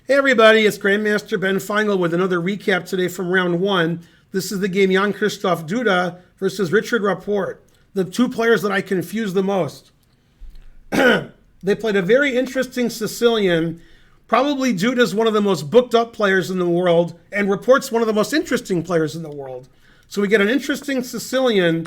Hey everybody, it's Grandmaster Ben Feingold with another recap today from round one. This is the game Jan-Krzysztof Duda versus Richárd Rapport, the two players that I confuse the most. They played a very interesting Sicilian. Probably Duda's one of the most booked up players in the world, and Rapport's one of the most interesting players in the world. So we get an interesting Sicilian,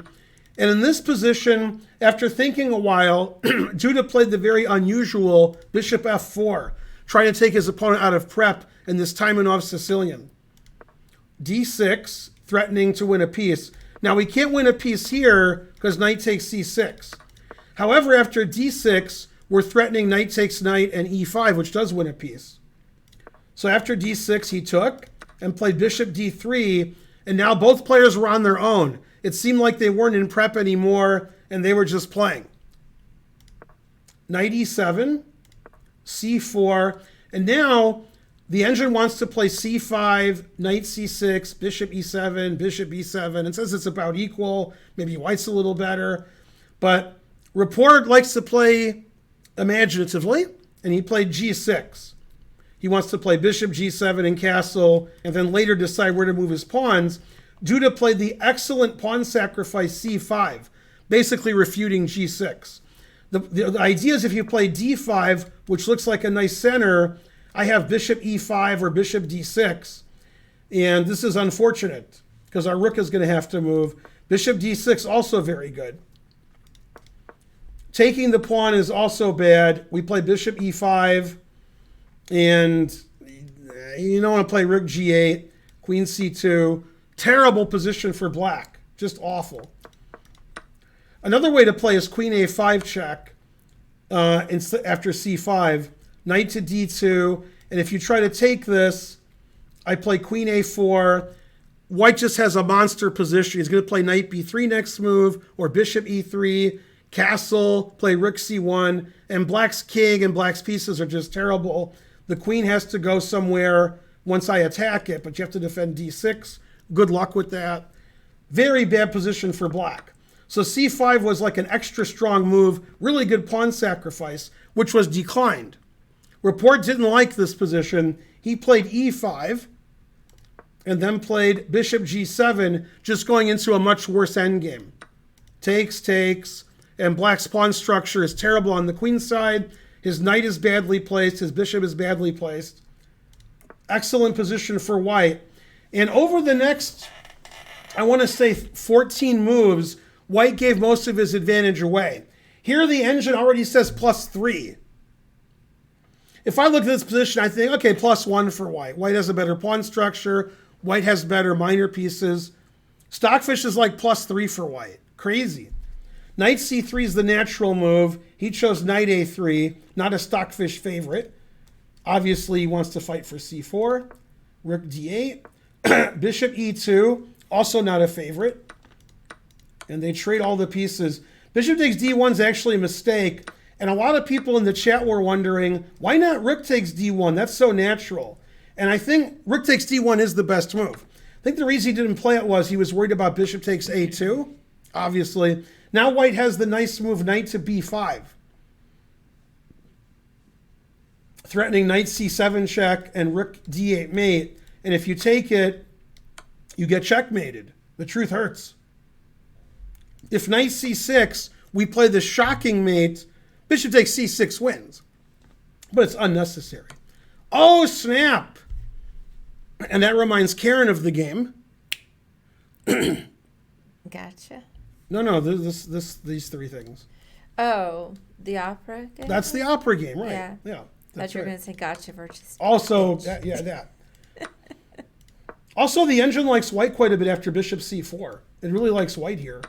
and in this position, after thinking a while, Duda played the very unusual bishop f4, trying to take his opponent out of prep in this Taimanov Sicilian. d6, threatening to win a piece. Now we can't win a piece here because knight takes c6. However, after d6, we're threatening knight takes knight and e5, which does win a piece. So after d6, he took and played bishop d3, and now both players were on their own. It seemed like they weren't in prep anymore, and they were just playing. Knight e7, c4, and now the engine wants to play c5, knight c6, bishop e7, bishop e7, and says it's about equal. Maybe white's a little better. But Rapport likes to play imaginatively, and he played g6. He wants to play bishop g7 and castle, and then later decide where to move his pawns. Duda played the excellent pawn sacrifice c5, basically refuting g6. The idea is if you play d5, which looks like a nice center, I have bishop e5 or bishop d6. And this is unfortunate because our rook is going to have to move. Bishop d6, also very good. Taking the pawn is also bad. We play bishop e5. And you don't want to play rook g8, queen c2. Terrible position for black. Just awful. Another way to play is queen a5 check after c5, knight to d2, and if you try to take this, I play queen a4. White just has a monster position. He's going to play knight b3 next move, or bishop e3, castle, play rook c1, and black's king and black's pieces are just terrible. The queen has to go somewhere once I attack it, but you have to defend d6. Good luck with that. Very bad position for black. So c5 was like an extra strong move, really good pawn sacrifice, which was declined. Rapport didn't like this position. He played e5 and then played bishop g7, just going into a much worse endgame. Takes, and black's pawn structure is terrible on the queen side. His knight is badly placed. His bishop is badly placed. Excellent position for white. And over the next, I want to say 14 moves, white gave most of his advantage away. Here the engine already says +3. If I look at this position, I think, okay, +1 for white. White has a better pawn structure. White has better minor pieces. Stockfish is like +3 for white. Crazy. Knight c3 is the natural move. He chose knight a3, not a Stockfish favorite. Obviously, he wants to fight for c4. Rook d8. Bishop e2, also not a favorite. And they trade all the pieces. Bishop takes d1 is actually a mistake. And a lot of people in the chat were wondering, why not rook takes d1? That's so natural. And I think rook takes d1 is the best move. I think the reason he didn't play it was he was worried about bishop takes a2, obviously. Now white has the nice move knight to b5. Threatening knight c7 check and rook d8 mate. And if you take it, you get checkmated. The truth hurts. If knight c6, we play the shocking mate, bishop takes c6 wins. But it's unnecessary. Oh, snap! And that reminds Karen of the game. Gotcha. No, these three things. Oh, the opera game? That's the opera game, right? Yeah. Yeah. Thought you were going to say gotcha versus. Also, that. Also, the engine likes white quite a bit after bishop c4. It really likes white here.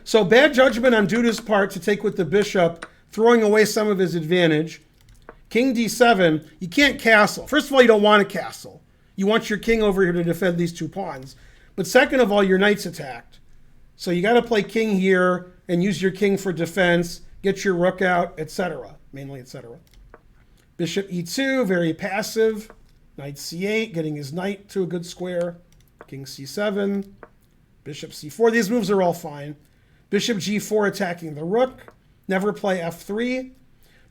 So bad judgment on Duda's part to take with the bishop, throwing away some of his advantage. King d7, you can't castle. First of all, you don't want a castle. You want your king over here to defend these two pawns. But second of all, your knight's attacked. So you got to play king here and use your king for defense, get your rook out, etc. Mainly, etc. Bishop e2, very passive. Knight c8, getting his knight to a good square. King c7. Bishop c4. These moves are all fine. Bishop g4 attacking the rook. Never play f3.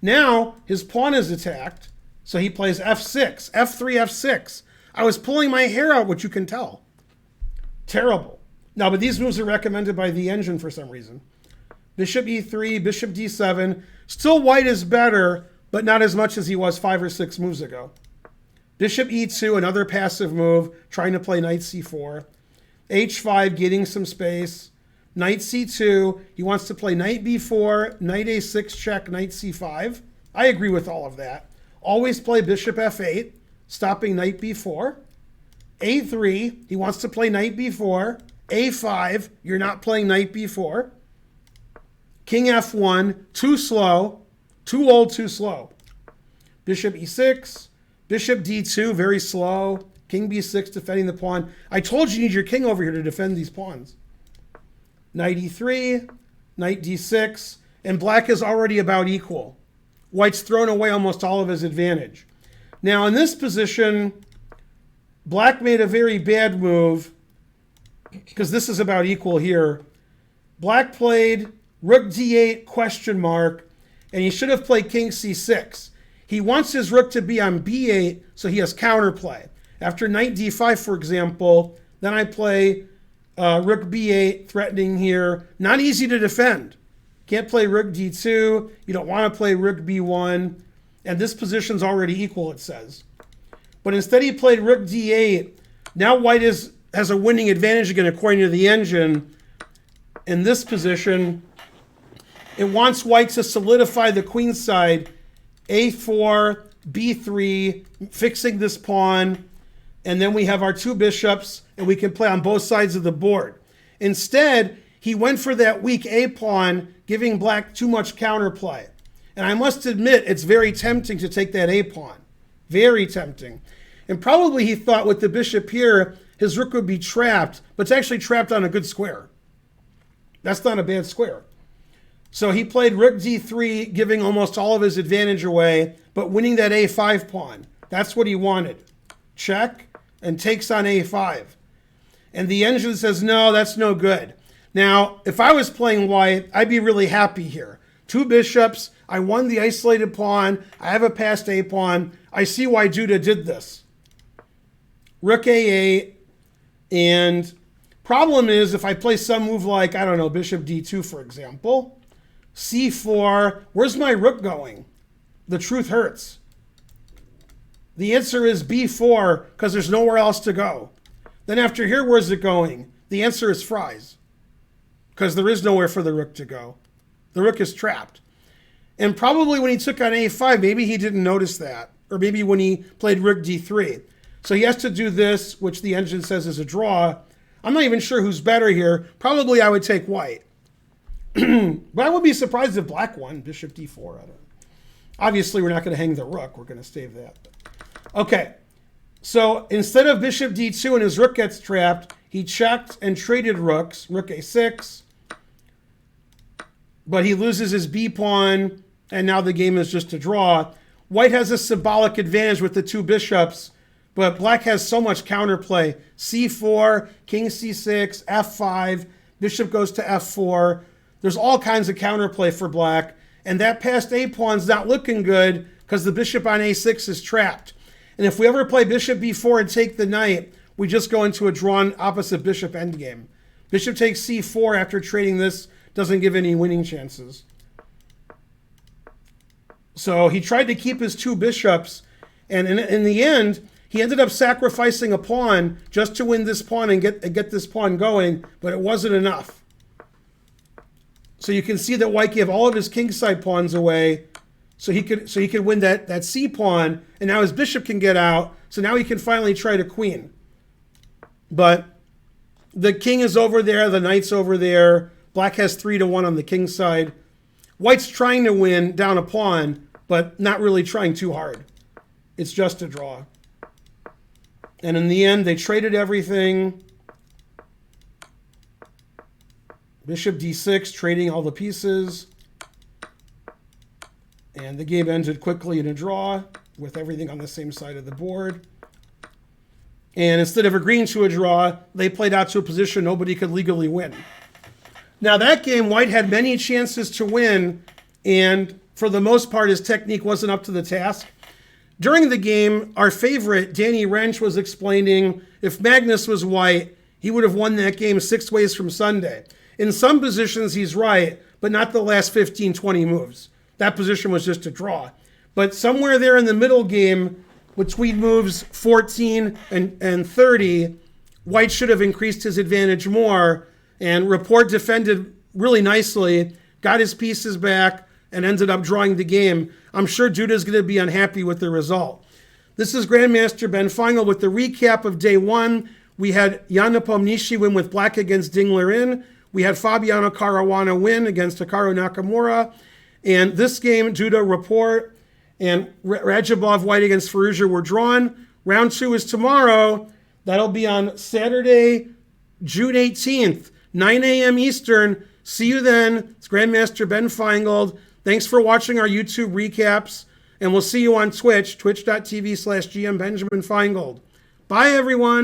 Now his pawn is attacked. So he plays f6, f3, f6. I was pulling my hair out, which you can tell. Terrible. Now, but these moves are recommended by the engine for some reason. Bishop e3, bishop d7. Still white is better, but not as much as he was 5 or 6 moves ago. Bishop e2, another passive move, trying to play knight c4. h5, getting some space. Knight c2, he wants to play knight b4, knight a6 check, knight c5. I agree with all of that. Always play bishop f8, stopping knight b4. a3, he wants to play knight b4. a5, you're not playing knight b4. King f1, too slow, too old, too slow. Bishop e6, bishop d2, very slow. King b6, defending the pawn. I told you need your king over here to defend these pawns. Knight e3, knight d6, and black is already about equal. White's thrown away almost all of his advantage. Now in this position, black made a very bad move because this is about equal here. Black played rook d8 question mark, and he should have played king c6. He wants his rook to be on b8, so he has counterplay. After knight d5, for example, then I play rook b8, threatening here. Not easy to defend. Can't play rook d2. You don't want to play rook b1. And this position's already equal, it says. But instead he played rook d8. Now white has a winning advantage again, according to the engine. In this position, it wants white to solidify the queen side. a4, b3, fixing this pawn. And then we have our 2 bishops, and we can play on both sides of the board. Instead, he went for that weak a pawn, giving black too much counterplay. And I must admit, it's very tempting to take that a pawn. Very tempting. And probably he thought with the bishop here, his rook would be trapped, but it's actually trapped on a good square. That's not a bad square. So he played rook d3, giving almost all of his advantage away, but winning that a5 pawn. That's what he wanted. Check, and takes on a5. And the engine says, no, that's no good. Now, if I was playing white, I'd be really happy here. 2 bishops, I won the isolated pawn, I have a passed a pawn. I see why Duda did this. Rook a8, and problem is if I play some move like, I don't know, bishop d2, for example, c4, where's my rook going? The truth hurts. The answer is b4 because there's nowhere else to go. Then after here, where's it going? The answer is fries because there is nowhere for the rook to go. The rook is trapped. And probably when he took on a5, maybe he didn't notice that. Or maybe when he played rook d3. So he has to do this, which the engine says is a draw. I'm not even sure who's better here. Probably I would take white. But I would be surprised if black won, bishop d4. I don't know. Obviously, we're not going to hang the rook. We're going to save that. Okay, so instead of bishop d2 and his rook gets trapped, he checked and traded rooks, rook a6. But he loses his b pawn, and now the game is just a draw. White has a symbolic advantage with the 2 bishops, but black has so much counterplay. c4, king c6, f5, bishop goes to f4. There's all kinds of counterplay for black, and that passed a pawn's not looking good because the bishop on a6 is trapped. And if we ever play bishop b4 and take the knight, we just go into a drawn opposite bishop endgame. Bishop takes c4 after trading this, doesn't give any winning chances. So he tried to keep his 2 bishops, and in the end, he ended up sacrificing a pawn just to win this pawn and get this pawn going, but it wasn't enough. So you can see that white gave all of his kingside pawns away, so he could win that c pawn, and now his bishop can get out. So now he can finally try to queen. But the king is over there, the knight's over there. Black has 3-1 on the king side. White's trying to win down a pawn, but not really trying too hard. It's just a draw. And in the end, they traded everything. Bishop d6, trading all the pieces. And the game ended quickly in a draw with everything on the same side of the board. And instead of agreeing to a draw, they played out to a position nobody could legally win. Now that game, white had many chances to win, and for the most part, his technique wasn't up to the task. During the game, our favorite, Danny Wrench, was explaining if Magnus was white, he would have won that game 6 ways from Sunday. In some positions, he's right, but not the last 15, 20 moves. That position was just a draw. But somewhere there in the middle game, between moves 14 and 30, white should have increased his advantage more. And Rapport defended really nicely, got his pieces back, and ended up drawing the game. I'm sure Duda's going to be unhappy with the result. This is Grandmaster Ben Feingold with the recap of day one. We had Jan Nepomniachtchi win with black against Dingler in. We had Fabiano Caruana win against Hikaru Nakamura. And this game, Duda, Rapport, and Radjabov white against Firouzja were drawn. Round 2 is tomorrow. That'll be on Saturday, June 18th, 9 a.m. Eastern. See you then. It's Grandmaster Ben Feingold. Thanks for watching our YouTube recaps, and we'll see you on Twitch, twitch.tv/GM Benjamin Feingold. Bye, everyone.